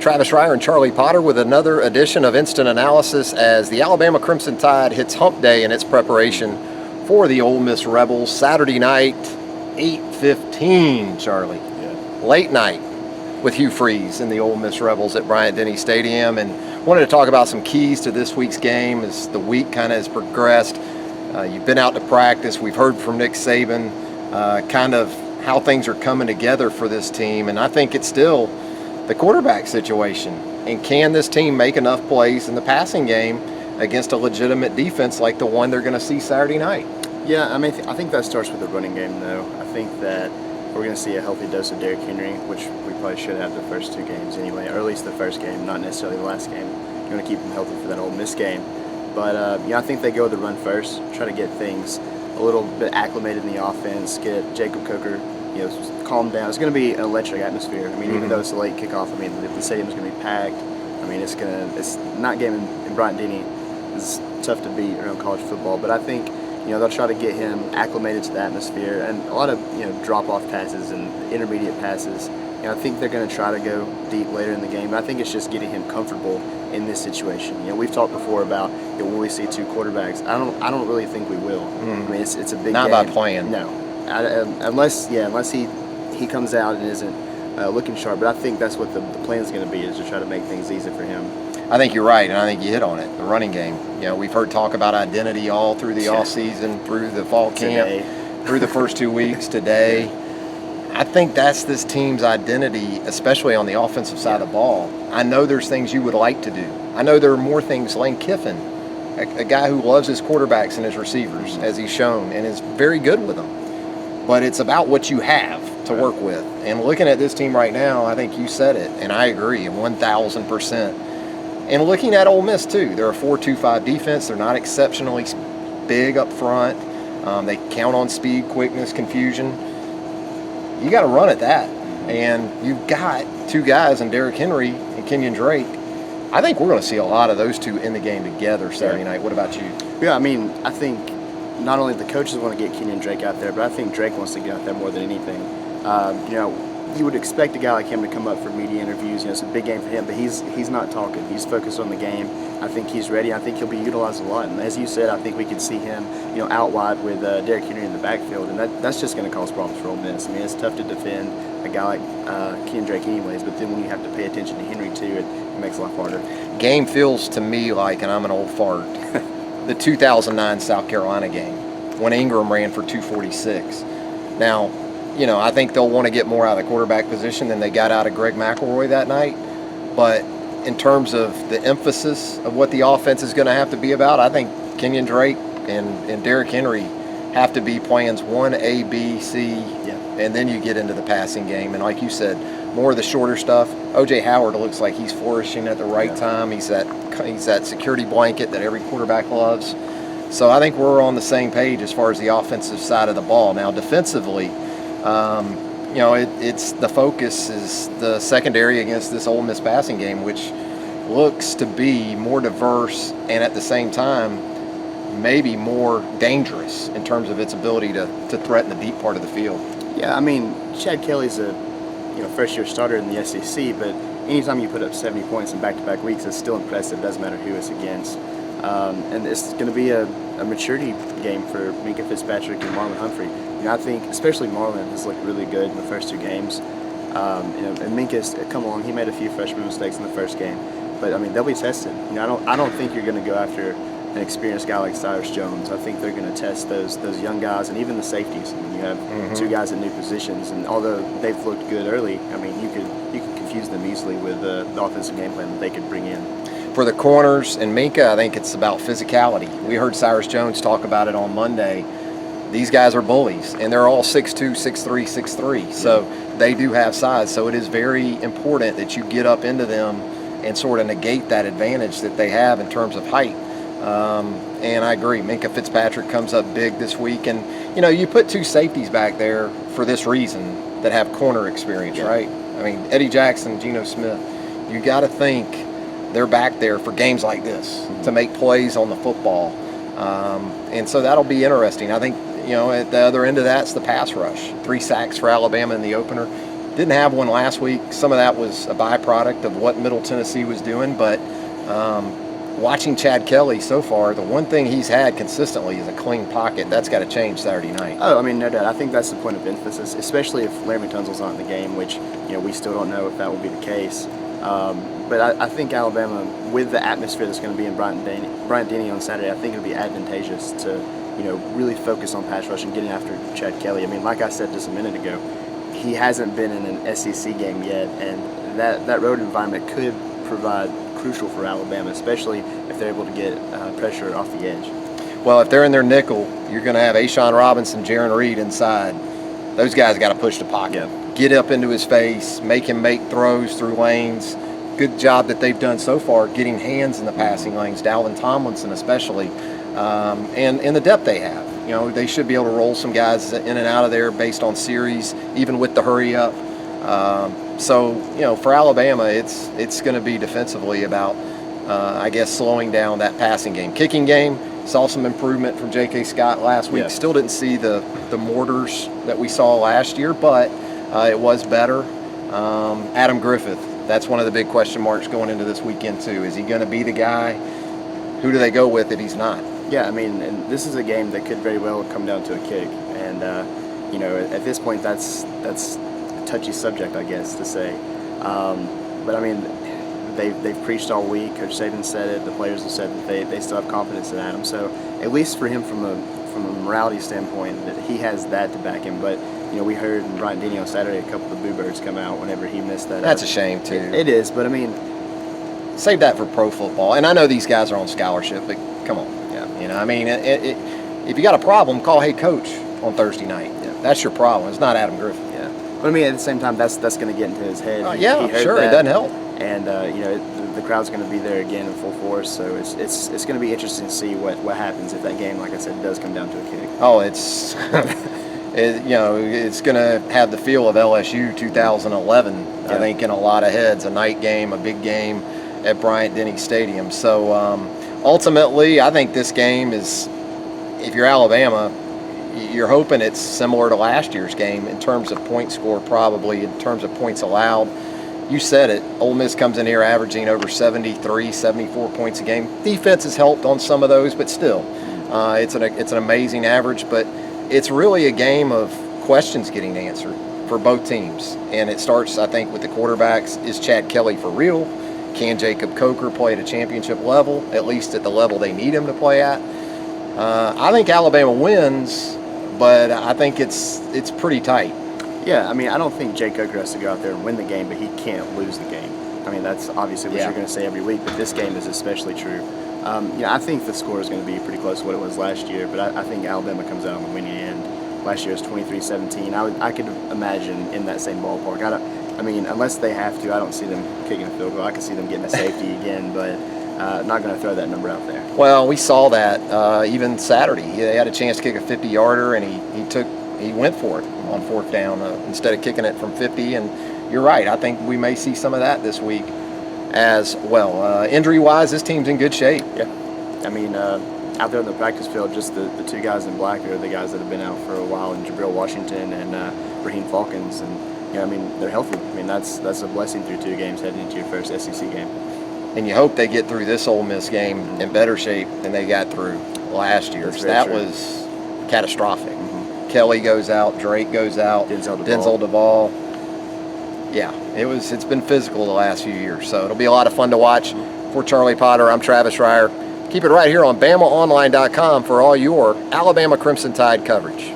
Travis Reier and Charlie Potter with another edition of Instant Analysis as the Alabama Crimson Tide hits hump day in its preparation for the Ole Miss Rebels. Saturday night, 8:15, Charlie. Yeah. Late night with Hugh Freeze and the Ole Miss Rebels at Bryant-Denny Stadium. And wanted to talk about some keys to this week's game as the week kind of has progressed. You've been out to practice. We've heard from Nick Saban kind of how things are coming together for this team. And I think it's still the quarterback situation. And can this team make enough plays in the passing game against a legitimate defense like the one they're going to see Saturday night? Yeah, I mean, I think that starts with the running game, though. I think that we're going to see a healthy dose of Derrick Henry, which we probably should have the first two games anyway, or at least the first game, not necessarily the last game. You're going to keep him healthy for that Ole Miss game. But, I think they go with the run first, try to get things a little bit acclimated in the offense, get Jacob Coker, calm down. It's going to be an electric atmosphere. I mean, even though it's a late kickoff, I mean, the stadium's going to be packed. I mean, it's not game in Bryant-Denny. It's tough to beat around college football, but I think, they'll try to get him acclimated to the atmosphere and a lot of, drop-off passes and intermediate passes. I think they're going to try to go deep later in the game. But I think it's just getting him comfortable in this situation. We've talked before about when we see two quarterbacks. I don't really think we will. I mean, it's a big Not game. by plan. No, unless he comes out and isn't looking sharp. But I think that's what the plan is going to be, is to try to make things easy for him. I think you're right, and I think you hit on it, the running game. We've heard talk about identity all through the offseason, through the fall camp, through the first 2 weeks, today. I think that's this team's identity, especially on the offensive side of the ball. I know there's things you would like to do. I know there are more things. Lane Kiffin, a guy who loves his quarterbacks and his receivers, as he's shown, and is very good with them. But it's about what you have to work with. And looking at this team right now, I think you said it, and I agree 1,000%. And looking at Ole Miss, too, they're a 4-2-5 defense. They're not exceptionally big up front. They count on speed, quickness, confusion. You got to run at that. And you've got two guys in Derrick Henry and Kenyon Drake. I think we're going to see a lot of those two in the game together Saturday night. What about you? Yeah, I mean, I think not only the coaches want to get Kenyon Drake out there, but I think Drake wants to get out there more than anything. You would expect a guy like him to come up for media interviews. It's a big game for him, but he's not talking. He's focused on the game. I think he's ready. I think he'll be utilized a lot. And as you said, I think we could see him, out wide with Derrick Henry in the backfield, and that's just going to cause problems for Ole Miss. I mean, it's tough to defend a guy like Kenyon Drake anyways, but then when you have to pay attention to Henry too, it makes it a lot harder. Game feels to me like, and I'm an old fart, the 2009 South Carolina game when Ingram ran for 246. Now, I think they'll want to get more out of the quarterback position than they got out of Greg McElroy that night. But in terms of the emphasis of what the offense is going to have to be about, I think Kenyon Drake and Derrick Henry have to be plans 1, A, B, C, and then you get into the passing game. And like you said, more of the shorter stuff. O.J. Howard looks like he's flourishing at the right time. He's that security blanket that every quarterback loves. So I think we're on the same page as far as the offensive side of the ball. Now, defensively, it's the focus is the secondary against this Ole Miss passing game, which looks to be more diverse and at the same time maybe more dangerous in terms of its ability to threaten the deep part of the field. Yeah, I mean, Chad Kelly's a first-year starter in the SEC, but anytime you put up 70 points in back-to-back weeks, it's still impressive. Doesn't matter who it's against. And it's going to be a maturity game for Minkah Fitzpatrick and Marlon Humphrey. I think especially Marlon has looked really good in the first two games. And Minkah's come along. He made a few freshman mistakes in the first game, but I mean they'll be tested. I don't think you're going to go after an experienced guy like Cyrus Jones. I think they're going to test those young guys and even the safeties. I mean, you have two guys in new positions, and although they've looked good early, I mean you could confuse them easily with the offensive game plan that they could bring in. For the corners and Minkah, I think it's about physicality. We heard Cyrus Jones talk about it on Monday. These guys are bullies, and they're all 6'2", 6'3", 6'3", so they do have size. So it is very important that you get up into them and sort of negate that advantage that they have in terms of height. And I agree, Minkah Fitzpatrick comes up big this week. And, you put two safeties back there for this reason that have corner experience, right? I mean, Eddie Jackson, Geno Smith, you got to think they're back there for games like this to make plays on the football. And so that'll be interesting. I think, at the other end of that's the pass rush. 3 sacks for Alabama in the opener. Didn't have one last week. Some of that was a byproduct of what Middle Tennessee was doing, but watching Chad Kelly so far, the one thing he's had consistently is a clean pocket. That's got to change Saturday night. Oh, I mean, no doubt. I think that's the point of emphasis, especially if Laramie Tunsil's not in the game, which we still don't know if that will be the case. But I think Alabama, with the atmosphere that's going to be in Bryant-Denny on Saturday, I think it'll be advantageous to really focus on pass rush and getting after Chad Kelly. I mean, like I said just a minute ago, he hasn't been in an SEC game yet, and that road environment could provide crucial for Alabama, especially if they're able to get pressure off the edge. Well, if they're in their nickel, you're going to have Ashawn Robinson, Jaron Reed inside. Those guys got to push the pocket, get up into his face, make him make throws through lanes. Good job that they've done so far getting hands in the passing lanes, Dalvin Tomlinson especially, and the depth they have. They should be able to roll some guys in and out of there based on series, even with the hurry up. So for Alabama, it's going to be defensively about, slowing down that passing game. Kicking game, saw some improvement from J.K. Scott last week. Still didn't see the mortars that we saw last year, but it was better. Adam Griffith, that's one of the big question marks going into this weekend too. Is he going to be the guy? Who do they go with if he's not? Yeah, I mean, and this is a game that could very well come down to a kick, and at this point, that's a touchy subject, I guess, to say. But I mean, they've preached all week. Coach Saban said it. The players have said that they still have confidence in Adam. So at least for him, from a morality standpoint, that he has that to back him. But we heard in Bryant-Denny on Saturday a couple of Boo Birds come out whenever he missed that. That's a shame too. It is, but I mean, save that for pro football. And I know these guys are on scholarship, but come on. I mean, if you got a problem, call Hey Coach on Thursday night. That's your problem. It's not Adam Griffith. But I mean, at the same time, that's going to get into his head. Sure, it doesn't help. And the crowd's going to be there again in full force. So it's going to be interesting to see what happens if that game, like I said, does come down to a kick. Oh, it's it's going to have the feel of LSU 2011. I think in a lot of heads, a night game, a big game at Bryant-Denny Stadium. So ultimately, I think this game is, if you're Alabama, you're hoping it's similar to last year's game in terms of point score, probably in terms of points allowed. You said it. Ole Miss comes in here averaging over 73, 74 points a game. Defense has helped on some of those, but still, it's an amazing average. But it's really a game of questions getting answered for both teams. And it starts, I think, with the quarterbacks. Is Chad Kelly for real? Can Jacob Coker play at a championship level, at least at the level they need him to play at? I think Alabama wins, but I think it's pretty tight. Yeah, I mean, I don't think Jay Coker has to go out there and win the game, but he can't lose the game. I mean, that's obviously what you're going to say every week, but this game is especially true. I think the score is going to be pretty close to what it was last year, but I think Alabama comes out on the winning end. Last year was 23-17. I could imagine in that same ballpark. I mean, unless they have to, I don't see them kicking a field goal. I could see them getting a safety again, but not going to throw that number out there. Well, we saw that even Saturday. They had a chance to kick a 50-yarder, and he went for it on fourth down instead of kicking it from 50. And you're right. I think we may see some of that this week as well. Injury-wise, this team's in good shape. Yeah. I mean, out there in the practice field, just the two guys in black are the guys that have been out for a while, and Jabril Washington and Raheem Falcons. And I mean, they're healthy. I mean, that's a blessing through 2 games heading into your first SEC game. And you hope they get through this Ole Miss game in better shape than they got through last year. That was catastrophic. Kelly goes out, Drake goes out, Denzel Duvall. Yeah, it's been physical the last few years, so it'll be a lot of fun to watch. For Charlie Potter, I'm Travis Reier. Keep it right here on BamaOnline.com for all your Alabama Crimson Tide coverage.